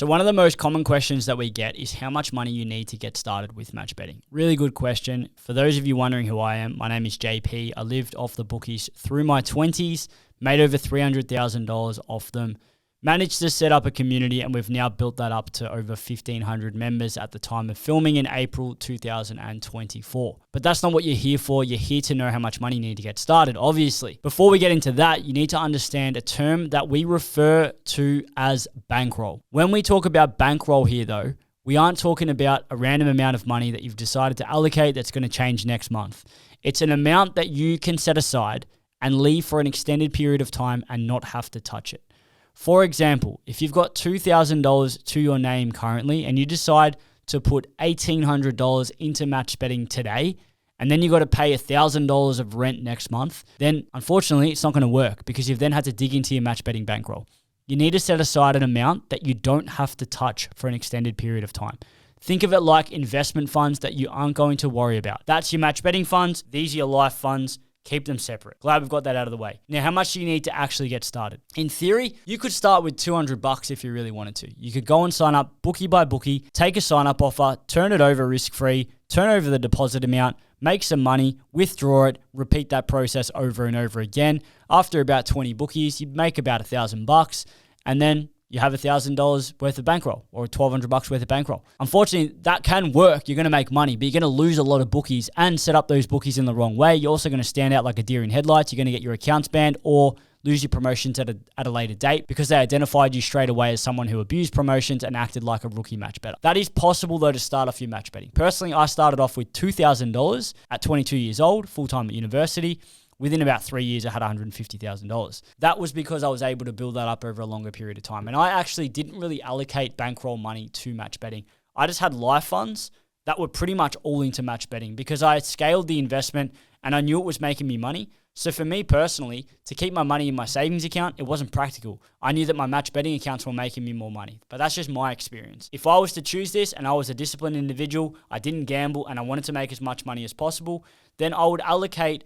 So one of the most common questions that we get is how much money you need to get started with match betting. Really good question. For those of you wondering who I am, my name is JP. I lived off the bookies through my 20s, made over $300,000 off them, managed to set up a community, and we've now built that up to over 1,500 members at the time of filming in April 2024. But that's not what you're here for. You're here to know how much money you need to get started, obviously. Before we get into that, you need to understand a term that we refer to as bankroll. When we talk about bankroll here, though, we aren't talking about a random amount of money that you've decided to allocate that's going to change next month. It's an amount that you can set aside and leave for an extended period of time and not have to touch it. For example, if you've got $2,000 to your name currently and you decide to put $1,800 into match betting today, and then you got to pay $1,000 of rent next month, then unfortunately it's not going to work because you've then had to dig into your match betting bankroll. You need to set aside an amount that you don't have to touch for an extended period of time. Think of it like investment funds that you aren't going to worry about. That's your match betting funds. These are your life funds. Keep them separate. Glad we've got that out of the way. Now, how much do you need to actually get started? In theory, you could start with $200 if you really wanted to. You could go and sign up bookie by bookie, take a sign up offer, turn it over risk-free, turn over the deposit amount, make some money, withdraw it, repeat that process over and over again. After about 20 bookies, you make about $1,000, and then you have $1,000 worth of bankroll or $1,200 worth of bankroll. Unfortunately, that can work. You're going to make money, but you're going to lose a lot of bookies and set up those bookies in the wrong way. You're also going to stand out like a deer in headlights. You're going to get your accounts banned or lose your promotions at a later date because they identified you straight away as someone who abused promotions and acted like a rookie match bettor. That is possible, though, to start off your match betting. Personally, I started off with $2,000 at 22 years old, full-time at university. Within about 3 years, I had $150,000. That was because I was able to build that up over a longer period of time. And I actually didn't really allocate bankroll money to match betting. I just had life funds that were pretty much all into match betting because I had scaled the investment and I knew it was making me money. So for me personally, to keep my money in my savings account, it wasn't practical. I knew that my match betting accounts were making me more money, but that's just my experience. If I was to choose this and I was a disciplined individual, I didn't gamble and I wanted to make as much money as possible, then I would allocate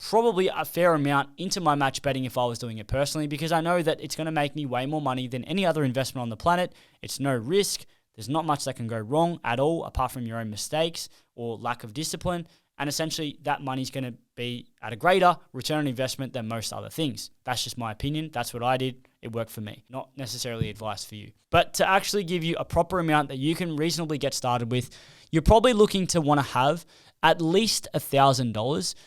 probably a fair amount into my match betting if I was doing it personally, because I know that it's going to make me way more money than any other investment on the planet. It's no risk. There's not much that can go wrong at all, apart from your own mistakes or lack of discipline. And essentially, that money's going to be at a greater return on investment than most other things. That's just my opinion. That's what I did. It worked for me. Not necessarily advice for you. But to actually give you a proper amount that you can reasonably get started with, you're probably looking to want to have at least $1,000,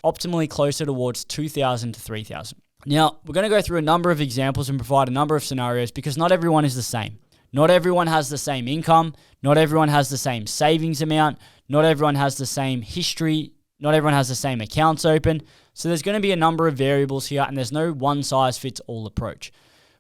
optimally closer towards $2,000 to $3,000. Now, we're going to go through a number of examples and provide a number of scenarios because not everyone is the same. Not everyone has the same income. Not everyone has the same savings amount. Not everyone has the same history. Not everyone has the same accounts open. So there's going to be a number of variables here and there's no one-size-fits-all approach.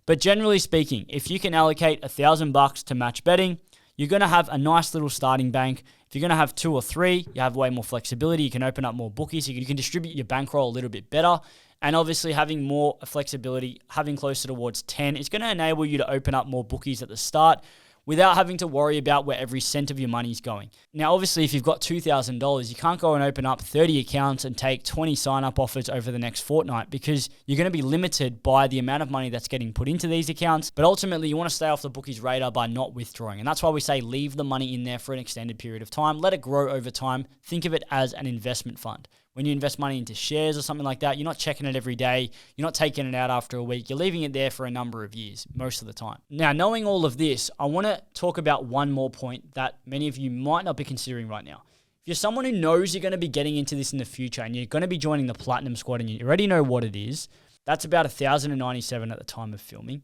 But generally speaking, if you can allocate $1,000 to match betting, you're going to have a nice little starting bank. If you're going to have 2 or 3, you have way more flexibility. You can open up more bookies. You can distribute your bankroll a little bit better. And obviously having more flexibility, having closer towards 10, is going to enable you to open up more bookies at the start without having to worry about where every cent of your money is going. Now, obviously, if you've got $2,000, you can't go and open up 30 accounts and take 20 sign-up offers over the next fortnight because you're going to be limited by the amount of money that's getting put into these accounts. But ultimately, you want to stay off the bookie's radar by not withdrawing. And that's why we say leave the money in there for an extended period of time. Let it grow over time. Think of it as an investment fund. When you invest money into shares or something like that, you're not checking it every day. You're not taking it out after a week. You're leaving it there for a number of years, most of the time. Now, knowing all of this, I want to talk about one more point that many of you might not be considering right now. If you're someone who knows you're going to be getting into this in the future and you're going to be joining the Platinum Squad and you already know what it is, that's about $1,097 at the time of filming.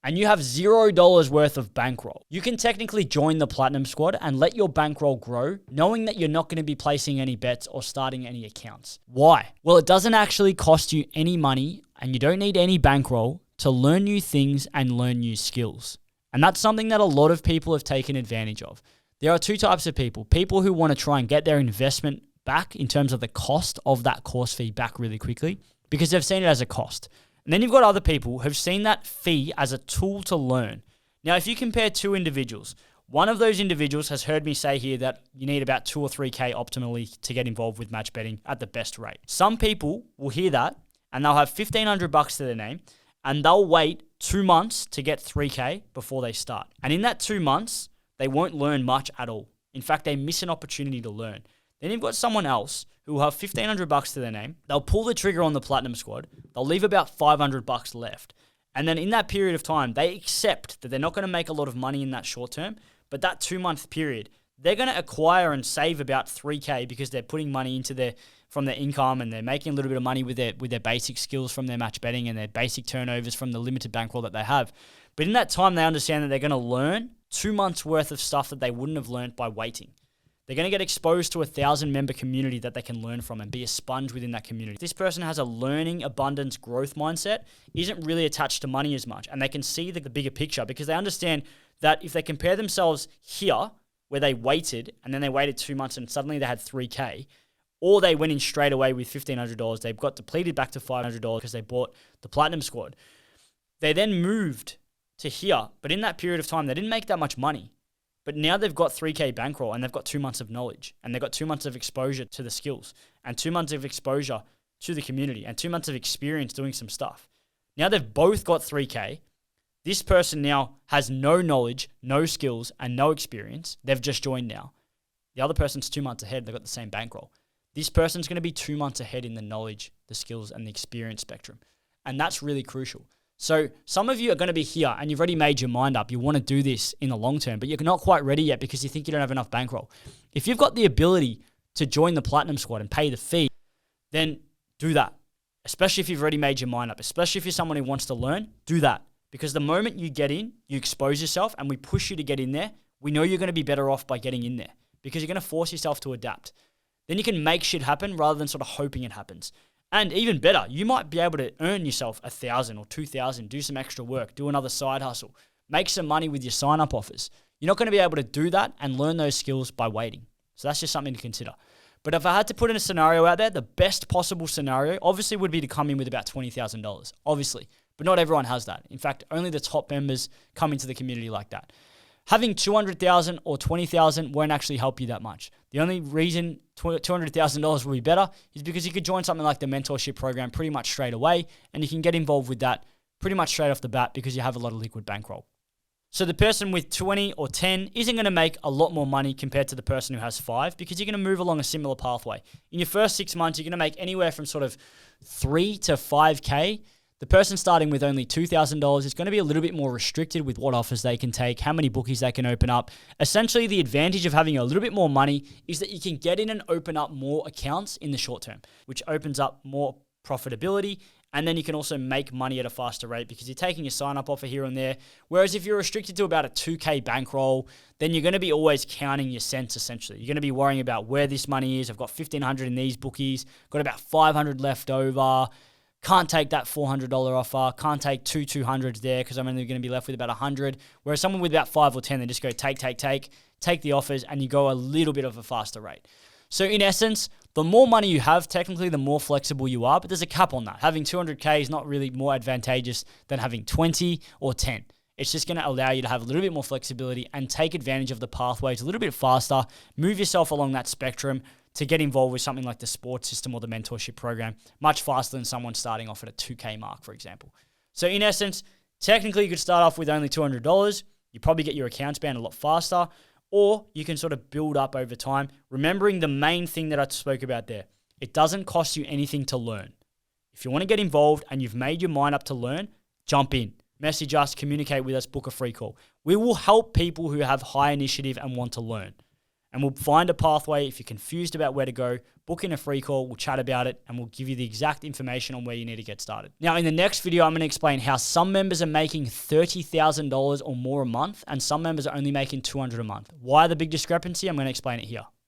And you have $0 worth of bankroll. You can technically join the Platinum Squad and let your bankroll grow, knowing that you're not going to be placing any bets or starting any accounts. Why? Well, it doesn't actually cost you any money and you don't need any bankroll to learn new things and learn new skills. And that's something that a lot of people have taken advantage of. There are 2 types of people. People who want to try and get their investment back in terms of the cost of that course fee back really quickly because they've seen it as a cost. And then you've got other people who've seen that fee as a tool to learn. Now, if you compare 2 individuals, one of those individuals has heard me say here that you need about 2 or 3K optimally to get involved with match betting at the best rate. Some people will hear that and they'll have $1,500 to their name and they'll wait 2 months to get 3K before they start. And in that 2 months, they won't learn much at all. In fact, they miss an opportunity to learn. Then you've got someone else who will have $1,500 to their name. They'll pull the trigger on the Platinum Squad. They'll leave about $500 left. And then in that period of time, they accept that they're not going to make a lot of money in that short term, but that 2-month period, they're going to acquire and save about 3K because they're putting money into from their income, and they're making a little bit of money with their basic skills from their match betting and their basic turnovers from the limited bankroll that they have. But in that time, they understand that they're going to learn 2 months worth of stuff that they wouldn't have learned by waiting. They're going to get exposed to a 1,000-member community that they can learn from and be a sponge within that community. If this person has a learning, abundance, growth mindset, isn't really attached to money as much, and they can see the bigger picture because they understand that if they compare themselves here, where they waited, and then they waited 2 months and suddenly they had 3K, or they went in straight away with $1,500, they got depleted back to $500 because they bought the Platinum Squad. They then moved to here, but in that period of time, they didn't make that much money. But now they've got 3K bankroll and they've got 2 months of knowledge and they've got 2 months of exposure to the skills and 2 months of exposure to the community and 2 months of experience doing some stuff. Now they've both got 3K. This person now has no knowledge, no skills, and no experience. They've just joined now. The other person's 2 months ahead. They've got the same bankroll. This person's going to be 2 months ahead in the knowledge, the skills, and the experience spectrum. And that's really crucial. So some of you are going to be here and you've already made your mind up. You want to do this in the long term, but you're not quite ready yet because you think you don't have enough bankroll. If you've got the ability to join the Platinum Squad and pay the fee, then do that. Especially if you've already made your mind up, especially if you're someone who wants to learn, do that. Because the moment you get in, you expose yourself and we push you to get in there, we know you're going to be better off by getting in there because you're going to force yourself to adapt. Then you can make shit happen rather than sort of hoping it happens. And even better, you might be able to earn yourself 1,000 or 2,000, do some extra work, do another side hustle, make some money with your sign-up offers. You're not going to be able to do that and learn those skills by waiting. So that's just something to consider. But if I had to put in a scenario out there, the best possible scenario obviously would be to come in with about $20,000, obviously. But not everyone has that. In fact, only the top members come into the community like that. Having 200,000 or 20,000 won't actually help you that much. The only reason $200,000 will be better is because you could join something like the mentorship program pretty much straight away, and you can get involved with that pretty much straight off the bat because you have a lot of liquid bankroll. So the person with 20 or 10 isn't going to make a lot more money compared to the person who has 5 because you're going to move along a similar pathway. In your first 6 months, you're going to make anywhere from sort of 3 to 5K. The person starting with only $2,000 is going to be a little bit more restricted with what offers they can take, how many bookies they can open up. Essentially, the advantage of having a little bit more money is that you can get in and open up more accounts in the short term, which opens up more profitability. And then you can also make money at a faster rate because you're taking your sign-up offer here and there. Whereas if you're restricted to about a 2K bankroll, then you're going to be always counting your cents, essentially. You're going to be worrying about where this money is. I've got 1,500 in these bookies, got about 500 left over. Can't take that $400 offer. Can't take 200s there because I'm only going to be left with about 100. Whereas someone with about 5 or 10, they just go take the offers, and you go a little bit of a faster rate. So in essence, the more money you have, technically, the more flexible you are, but there's a cap on that. Having 200K is not really more advantageous than having 20 or 10. It's just going to allow you to have a little bit more flexibility and take advantage of the pathways a little bit faster, move yourself along that spectrum to get involved with something like the sports system or the mentorship program much faster than someone starting off at a 2K mark, for example. So in essence, technically you could start off with only $200. You probably get your accounts banned a lot faster, or you can sort of build up over time, remembering the main thing that I spoke about there. It doesn't cost you anything to learn. If you want to get involved and you've made your mind up to learn, jump in. Message us, communicate with us, book a free call. We will help people who have high initiative and want to learn. And we'll find a pathway. If you're confused about where to go, book in a free call, we'll chat about it, and we'll give you the exact information on where you need to get started. Now, in the next video, I'm going to explain how some members are making $30,000 or more a month, and some members are only making $200 a month. Why the big discrepancy? I'm going to explain it here.